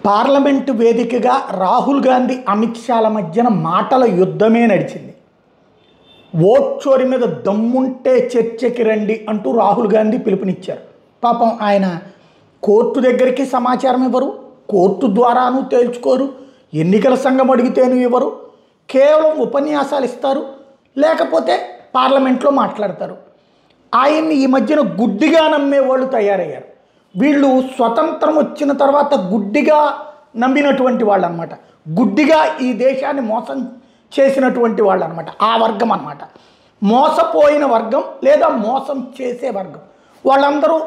Parliament వేదికగా రాహుల్ గాంధీ అమిత్ షాల మధ్యన మాటల యుద్ధమే నడిచింది. ఓట్ చోరీ మీద దమ్ముంటే చర్చకి రండి అంటూ రాహుల్ గాంధీ పిలుపునిచ్చారు. పాపం ఆయన కోర్టు దగ్గరికి సమాచారం ఇవ్వరు, కోర్టు ద్వారాను తేల్చుకోరు, ఎన్నికల సంఘం అడిగితేను ఇవ్వరు, కేవలం ఉపన్యాసాలు ఇస్తారు, లేకపోతే పార్లమెంట్లో మాట్లాడతారు. ఆయన్ని ఈ మధ్యన గుడ్డిగా నమ్మే వాళ్ళు తయారయ్యారు. వీళ్ళు స్వతంత్రం వచ్చిన తర్వాత గుడ్డిగా నమ్మినటువంటి వాళ్ళు అనమాట. గుడ్డిగా ఈ దేశాన్ని మోసం చేసినటువంటి వాళ్ళు అనమాట. ఆ వర్గం అనమాట, మోసపోయిన వర్గం లేదా మోసం చేసే వర్గం. వాళ్ళందరూ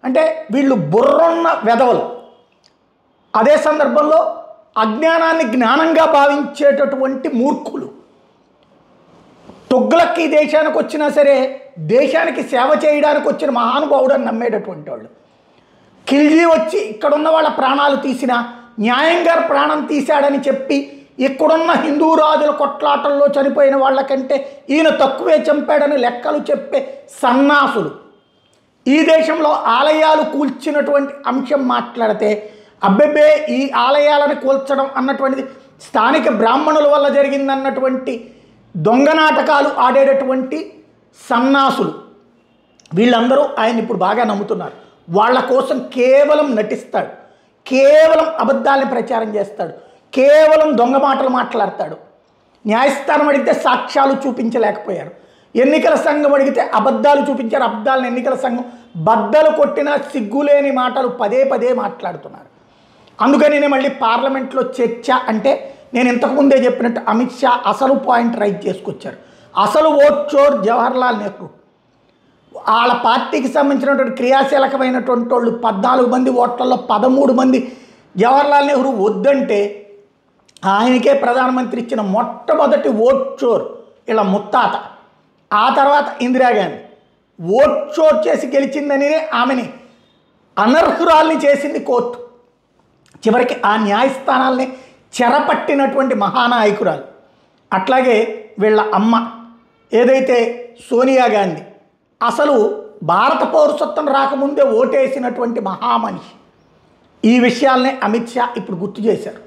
అంటే వీళ్ళు బుర్రున్న వెధవలు. అదే సందర్భంలో అజ్ఞానాన్ని జ్ఞానంగా భావించేటటువంటి మూర్ఖులు. తుగ్లక్ ఈ దేశానికి వచ్చినా సరే దేశానికి సేవ చేయడానికి వచ్చిన మహానుభావుడు అని నమ్మేటటువంటి వాళ్ళు. ఖిల్జీ వచ్చి ఇక్కడున్న వాళ్ళ ప్రాణాలు తీసిన, న్యాయంగా ప్రాణం తీశాడని చెప్పి ఇక్కడున్న హిందూ రాజుల కొట్లాటల్లో చనిపోయిన వాళ్ళకంటే ఈయన తక్కువే చంపాడని లెక్కలు చెప్పే సన్నాసులు. ఈ దేశంలో ఆలయాలు కూల్చినటువంటి అంశం మాట్లాడితే అబ్బెబ్బే ఈ ఆలయాలను కూల్చడం అన్నటువంటిది స్థానిక బ్రాహ్మణుల వల్ల జరిగిందన్నటువంటి దొంగ నాటకాలు ఆడేటటువంటి సన్నాసులు. వీళ్ళందరూ ఆయన ఇప్పుడు బాగా నమ్ముతున్నారు. వాళ్ళ కోసం కేవలం నటిస్తాడు, కేవలం అబద్ధాలని ప్రచారం చేస్తాడు, కేవలం దొంగ మాటలు మాట్లాడతాడు. న్యాయస్థానం అడిగితే సాక్ష్యాలు చూపించలేకపోయారు, ఎన్నికల సంఘం అడిగితే అబద్ధాలు చూపించారు. అబద్ధాలను ఎన్నికల సంఘం బద్దలు కొట్టినా సిగ్గులేని మాటలు పదే పదే మాట్లాడుతున్నారు. అందుకని నేను మళ్ళీ పార్లమెంట్లో చర్చ అంటే నేను ఇంతకుముందే చెప్పినట్టు అమిత్ షా అసలు పాయింట్ రైట్ చేసుకొచ్చారు. అసలు ఓట్ చోర్ జవహర్లాల్ నెహ్రూ. వాళ్ళ పార్టీకి సంబంధించినటువంటి క్రియాశీలకమైనటువంటి వాళ్ళు 14 మంది ఓట్లలో 13 మంది జవహర్లాల్ నెహ్రూ వద్దంటే ఆయనకే ప్రధానమంత్రి ఇచ్చిన మొట్టమొదటి ఓట్ చోర్ ఇలా ముత్తాత. ఆ తర్వాత ఇందిరాగాంధీ ఓట్ చోర్ చేసి గెలిచిందని ఆమెని అనర్హురాల్ని చేసింది కోర్టు. చివరికి ఆ న్యాయస్థానాల్ని చెరపట్టినటువంటి మహానాయకురాలు. అట్లాగే వీళ్ళ అమ్మ ఏదైతే సోనియా గాంధీ అసలు భారత పౌరసత్వం రాకముందే ఓటేసినటువంటి మహామనిషి. ఈ విషయాల్ని అమిత్ షా ఇప్పుడు గుర్తు చేశారు.